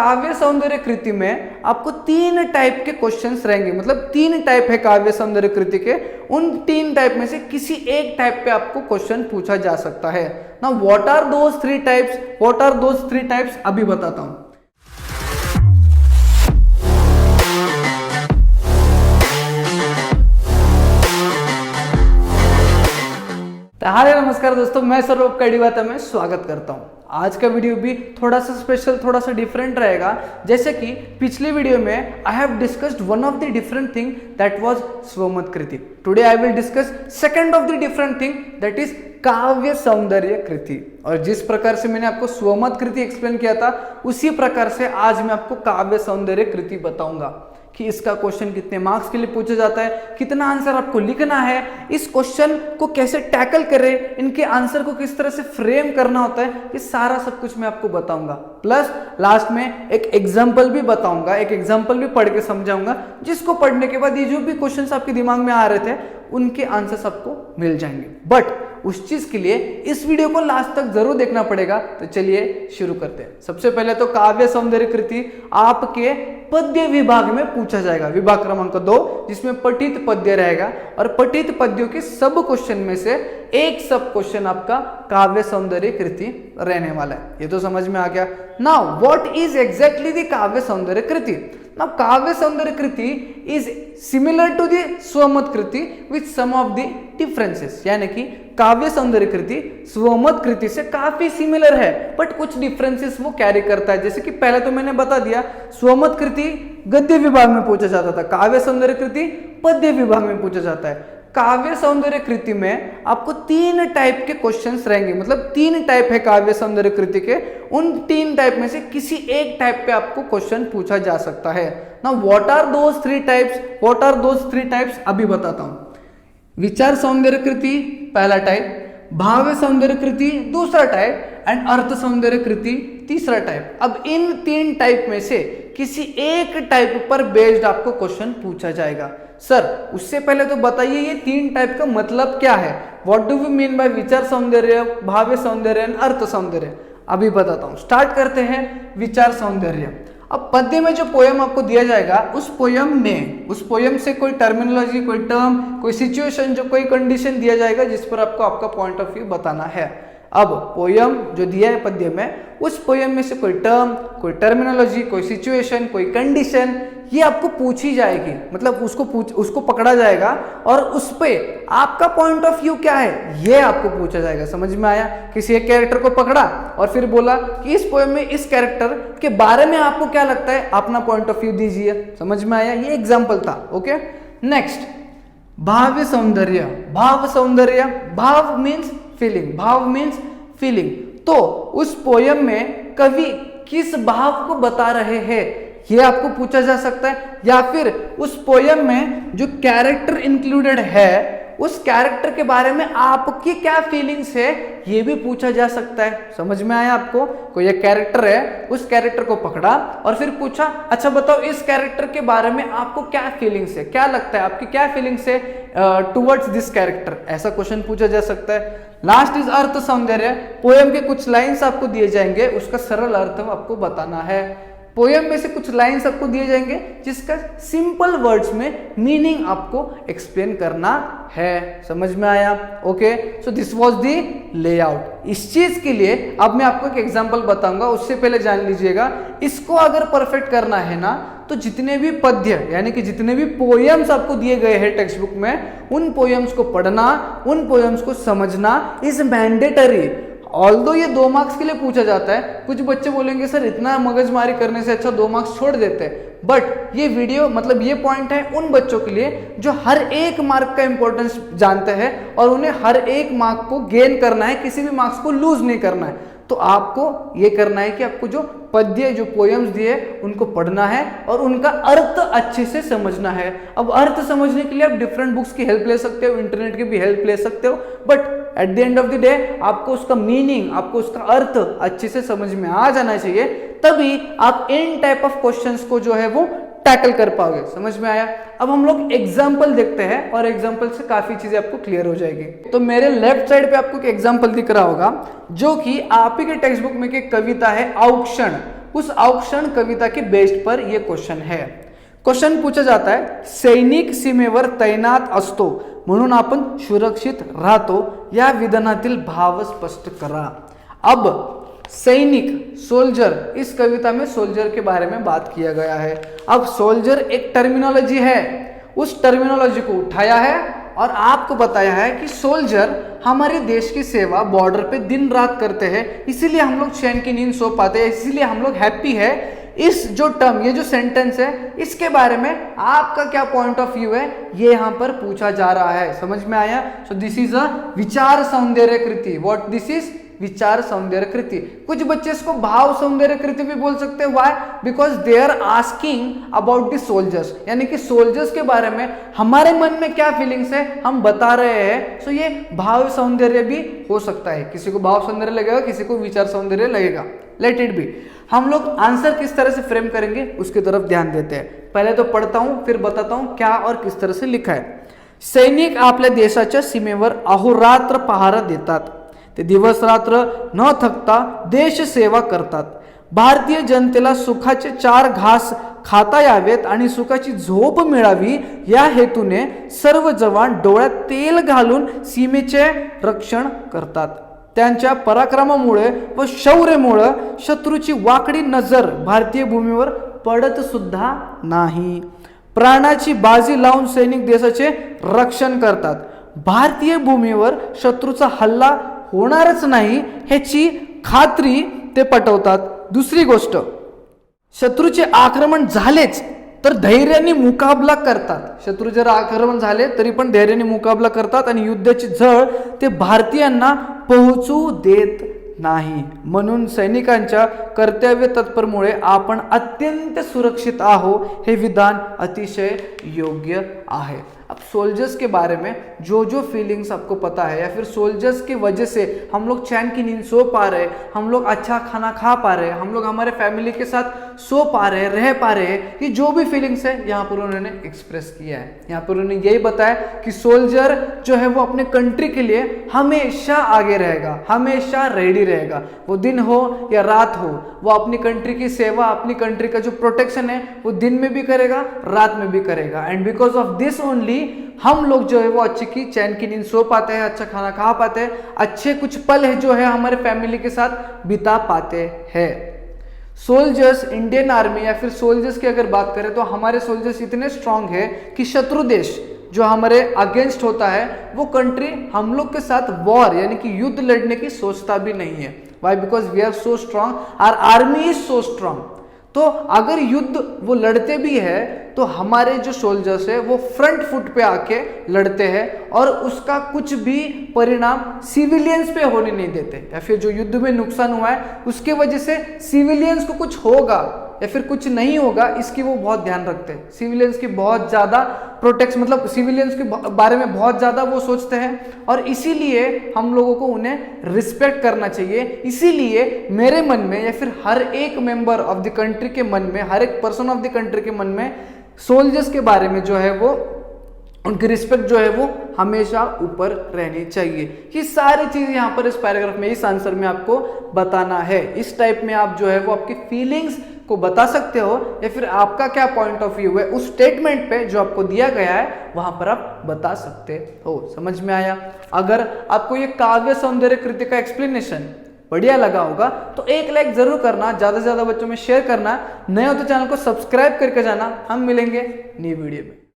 काव्य सौंदर्य कृति में आपको 3 टाइप के क्वेश्चंस रहेंगे, मतलब 3 टाइप है काव्य सौंदर्य कृति के। उन 3 टाइप में से किसी एक टाइप पे आपको क्वेश्चन पूछा जा सकता है ना। What are those 3 types, what are those 3 types अभी बताता हूं। हाय नमस्कार दोस्तों, मैं सौरभ कड़ीवाता में स्वागत करता हूं। आज का वीडियो भी थोड़ा सा स्पेशल, थोड़ा सा डिफरेंट रहेगा। जैसे कि पिछले वीडियो में I have discussed one of the different thing that was स्वमत कृति। Today I will discuss second of the different thing that is काव्य सौंदर्य कृति। और जिस प्रकार से मैंने आपको स्वमत कृति एक्सप्लेन किया था, उसी प्रकार से आज मैं आपको काव्य सौंदर्य कृति बताऊंगा कि इसका क्वेश्चन कितने मार्क्स के लिए पूछा जाता है, कितना आंसर आपको लिखना है, इस क्वेश्चन को कैसे टैकल करें, इनके आंसर को किस तरह से फ्रेम करना होता है, ये सारा सब कुछ मैं आपको बताऊंगा। प्लस लास्ट में एक एग्जांपल भी बताऊंगा, एक एग्जांपल भी पढ़ के समझाऊंगा, जिसको पढ़ने के बाद ये जो भी क्वेश्चंस आपके दिमाग में आ रहे थे उनके आंसर्स आपको मिल जाएंगे। बट उस चीज के लिए इस वीडियो को लास्ट तक जरूर देखना पड़ेगा। तो चलिए शुरू करते हैं। सबसे पहले तो काव्य सौंदर्य कृति आपके पद्य विभाग में पूछा जाएगा, विभाग क्रमांक 2, जिसमें पठित पद्य रहेगा। और पठित पद्यों के सब क्वेश्चन में से एक सब क्वेश्चन आपका काव्य सौंदर्य कृति रहने वाला है। ये तो समझ में आ गया। Now what is exactly the काव्य सौंदर्य कृति? Now, काव्य सौंदर्य कृति is similar to the स्वमत Kriti with some of the differences। यानी कि काव्य सौंदर्य कृति स्वमत कृति से काफी सिमिलर है, बट कुछ डिफरेंसेस वो कैरी करता है। जैसे कि पहले तो मैंने बता दिया, स्वमत कृति गद्य विभाग में पूछा जाता था, काव्य सौंदर्य कृति पद्य विभाग में पूछा जाता है। काव्य सौंदर्य कृति में आपको 3 टाइप के क्वेश्चंस रहेंगे, मतलब 3 टाइप है काव्य सौंदर्य कृति के। उन 3 टाइप में से किसी एक टाइप पे आपको क्वेश्चन पूछा जा सकता है ना। What are those 3 types, what are those 3 types अभी बताता हूं। विचार सौंदर्य कृति पहला टाइप, भाव सौंदर्य कृति दूसरा टाइप, एंड अर्थ सौंदर्य कृति तीसरा टाइप। अब इन 3 टाइप में से किसी एक टाइप पर बेस्ड आपको क्वेश्चन पूछा जाएगा। सर उससे पहले तो बताइए ये 3 टाइप का मतलब क्या है? What do we mean by विचार सौंदर्य, भाव्य सौंदर्य एंड अर्थ सौंदर्य? अभी बताता हूं। स्टार्ट करते हैं विचार सौंदर्य। अब पद्य में जो पोयम आपको दिया जाएगा, उस पोयम से कोई टर्मिनोलॉजी, कोई टर्म, कोई सिचुएशन, जो कोई कंडीशन दिया जाएगा जिस पर आपको आपका पॉइंट ऑफ व्यू बताना है। अब पोयम जो दिया है पद्य में, उस पोयम में से कोई टर्म, कोई टर्मिनोलॉजी, कोई सिचुएशन, कोई कंडीशन, ये आपको पूछी जाएगी, मतलब उसको पकड़ा जाएगा और उस पे आपका पॉइंट ऑफ व्यू क्या है ये आपको पूछा जाएगा। समझ में आया? किसी एक कैरेक्टर को पकड़ा और फिर बोला कि इस पोयम में इस कैरेक्टर के बारे में आपको क्या लगता है, अपना पॉइंट ऑफ व्यू दीजिए। समझ में आया? ये एग्जाम्पल था। ओके, नेक्स्ट भाव्य सौंदर्य। भाव सौंदर्य, भाव मीन्स फीलिंग, भाव मीन्स फीलिंग। तो उस पोयम में कवि किस भाव को बता रहे हैं ये आपको पूछा जा सकता है, या फिर उस पोयम में जो कैरेक्टर इंक्लूडेड है उस कैरेक्टर के बारे में आपकी क्या फीलिंग्स है ये भी पूछा जा सकता है। समझ में आया आपको? कोई एक कैरेक्टर है, उस कैरेक्टर को पकड़ा और फिर पूछा, अच्छा बताओ इस कैरेक्टर के बारे में आपको क्या फीलिंग्स है, क्या लगता है, आपकी क्या फीलिंग्स है टुवर्ड्स दिस कैरेक्टर, ऐसा क्वेश्चन पूछा जा सकता है। लास्ट इज अर्थ सौंदर्य। पोयम के कुछ लाइन्स आपको दिए जाएंगे, उसका सरल अर्थ आपको बताना है। पोयम में से कुछ लाइंस आपको दिए जाएंगे जिसका सिंपल वर्ड्स में मीनिंग आपको एक्सप्लेन करना है। समझ में आया? Okay, so this was the layout. इस चीज के लिए अब मैं आपको एक एग्जांपल बताऊंगा, उससे पहले जान लीजिएगा, इसको अगर परफेक्ट करना है ना तो जितने भी पद्य यानी कि जितने भी पोयम्स आपको दिए गए हैं टेक्स्ट बुक में, उन पोयम्स को पढ़ना, उन पोयम्स को समझना इज मैंडेटरी। ऑल्दो ये 2 मार्क्स के लिए पूछा जाता है। कुछ बच्चे बोलेंगे सर इतना मगजमारी करने से अच्छा 2 मार्क्स छोड़ देते हैं, बट ये वीडियो मतलब ये पॉइंट है उन बच्चों के लिए जो हर एक मार्क का इंपॉर्टेंस जानते हैं और उन्हें हर एक मार्क को गेन करना है, किसी भी मार्क्स को लूज नहीं करना है। तो आपको ये करना है कि आपको जो पद्य, जो पोयम्स दिए उनको पढ़ना है और उनका अर्थ अच्छे से समझना है। अब अर्थ समझने के लिए आप डिफरेंट बुक्स की हेल्प ले सकते हो, इंटरनेट की भी हेल्प ले सकते हो, but at the end of the day आपको उसका मीनिंग, आपको उसका अर्थ अच्छे से समझ में आ जाना चाहिए, तभी आप इन टाइप ऑफ क्वेश्चंस को जो है वो टैकल कर पाओगे। समझ में आया? अब हम लोग एग्जाम्पल देखते हैं और एग्जाम्पल से काफी चीजें आपको क्लियर हो जाएगी। तो मेरे लेफ्ट साइड पे आपको एक एग्जाम्पल दिख रहा होगा जो कि आप ही के टेक्स्ट बुक में की कविता है औक्षण। उस औक्षण कविता की बेस्ड पर यह क्वेश्चन है. क्वेश्चन पूछा जाता है, सैनिक सीमेवर तैनात असतो म्हणून आपण सुरक्षित राहतो या विधानातील भाव स्पष्ट करा. अब सैनिक, सोल्जर, इस कविता में सोल्जर के बारे में बात किया गया है. अब सोल्जर एक टर्मिनोलॉजी है, उस टर्मिनोलॉजी को उठाया है और आपको बताया है कि सोल्जर हमारे देश की सेवा बॉर्डर पे दिन रात करते हैं, इसीलिए हम लोग चैन की नींद सो पाते हैं, इसीलिए हम लोग हैप्पी है. इस जो टर्म, ये जो सेंटेंस है, इसके बारे में आपका क्या पॉइंट ऑफ व्यू है, ये यहां पर पूछा जा रहा है. समझ में आया? सो दिस इज अ विचार सौंदर्य कृति. What this is? विचार सौंदर्य कृति. कुछ बच्चे इसको भाव सौंदर्य कृति भी बोल सकते हैं. Why? Because they are asking about the soldiers, यानी कि सोल्जर्स के बारे में हमारे मन में क्या फीलिंग्स है हम बता रहे हैं. सो ये भाव सौंदर्य भी हो सकता है. किसी को भाव सौंदर्य लगेगा, किसी को विचार सौंदर्य लगेगा. Let it be. हम लोग आंसर किस तरह से फ्रेम करेंगे उसकी तरफ ध्यान देते हैं. पहले तो पढ़ता हूं, फिर बताता हूं क्या और किस तरह से लिखा है. सैनिक आपल्या देशाच्या सीमेवर अहोरात्र पहारा देतात. ते दिवस रात्र न थकता देश सेवा करतात. भारतीय जनतेला सुखाचे 4 घास खाता यावेत आणि सुखाची झोप मिळावी या हेतूने सर्व जवान डोळ्यात तेल घालून सीमेचे रक्षण करतात. त्यांच्या पराक्रमामुळे व शौर्यामुळे शत्रूची वाकडी नजर भारतीय भूमीवर पडत सुद्धा नाही. प्राणाची बाजी लावून सैनिक देशाचे रक्षण करतात. भारतीय भूमीवर शत्रूचा हल्ला होणारच नाही ह्याची खात्री ते पटवतात. दुसरी गोष्ट, शत्रूचे आक्रमण झालेच तर धैर्याने मुकाबला करतात. शत्रू जर आक्रमण झाले तरी पण धैर्याने मुकाबला करतात आणि युद्धाची झळ ते भारतीयांना पोहोचू देत नाही. म्हणून सैनिकांच्या कर्तव्य तत्परमुळे आपण अत्यंत सुरक्षित आहो हे विधान अतिशय योग्य आहे. अब सोल्जर्स के बारे में जो जो फीलिंग्स आपको पता है, या फिर सोल्जर्स की वजह से हम लोग चैन की नींद सो पा रहे, हम लोग अच्छा खाना खा पा रहे, हम लोग हमारे फैमिली के साथ सो पा रहे, रह पा रहे, ये जो भी फीलिंग्स है यहाँ पर उन्होंने एक्सप्रेस किया है. यहाँ पर उन्होंने यही बताया कि सोल्जर जो है वो अपने कंट्री के लिए हमेशा आगे रहेगा, हमेशा रेडी रहेगा. वो दिन हो या रात हो, वो अपनी कंट्री की सेवा, अपनी कंट्री का जो प्रोटेक्शन है वो दिन में भी करेगा, रात में भी करेगा. And because of this only हम लोग जो है वो अच्छी की चैन की नींद सो पाते हैं, अच्छा खाना खा पाते हैं, अच्छे कुछ पल है जो है हमारे फैमिली के साथ बिता पाते हैं. सोल्जर्स, इंडियन आर्मी या फिर सोल्जर्स की अगर बात करें तो हमारे सोल्जर्स इतने स्ट्रांग है कि शत्रु देश जो हमारे अगेंस्ट होता है वो कंट्री हम लोग के साथ वॉर यानी कि युद्ध लड़ने की सोचता भी नहीं है. Why? Because we are so strong, our army is so strong. तो अगर युद्ध वो लड़ते भी है तो हमारे जो सोल्जर्स है वो फ्रंट फुट पे आके लड़ते हैं और उसका कुछ भी परिणाम सिविलियंस पे होने नहीं देते, या फिर जो युद्ध में नुकसान हुआ है उसके वजह से सिविलियंस को कुछ होगा या फिर कुछ नहीं होगा इसकी वो बहुत ध्यान रखते हैं. सिविलियंस की बहुत ज़्यादा प्रोटेक्ट, मतलब सिविलियंस के बारे में बहुत ज़्यादा वो सोचते हैं और इसीलिए हम लोगों को उन्हें रिस्पेक्ट करना चाहिए. इसीलिए मेरे मन में या फिर हर एक मेंबर ऑफ द कंट्री के मन में, हर एक पर्सन ऑफ द कंट्री के मन में सोल्जर्स के बारे में जो है वो उनकी रिस्पेक्ट जो है वो हमेशा ऊपर रहनी चाहिए. ये सारी चीज़ यहाँ पर इस पैराग्राफ में, इस आंसर में आपको बताना है. इस टाइप में आप जो है वो आपकी फीलिंग्स को बता सकते हो या फिर आपका क्या पॉइंट ऑफ व्यू है उस स्टेटमेंट पे जो आपको दिया गया है वहां पर आप बता सकते हो. समझ में आया? अगर आपको ये काव्य सौंदर्य कृति का एक्सप्लेनेशन बढ़िया लगा होगा तो एक लाइक जरूर करना, ज्यादा से ज्यादा बच्चों में शेयर करना. नए हो तो चैनल को सब्सक्राइब करके जाना. हम मिलेंगे नई वीडियो में.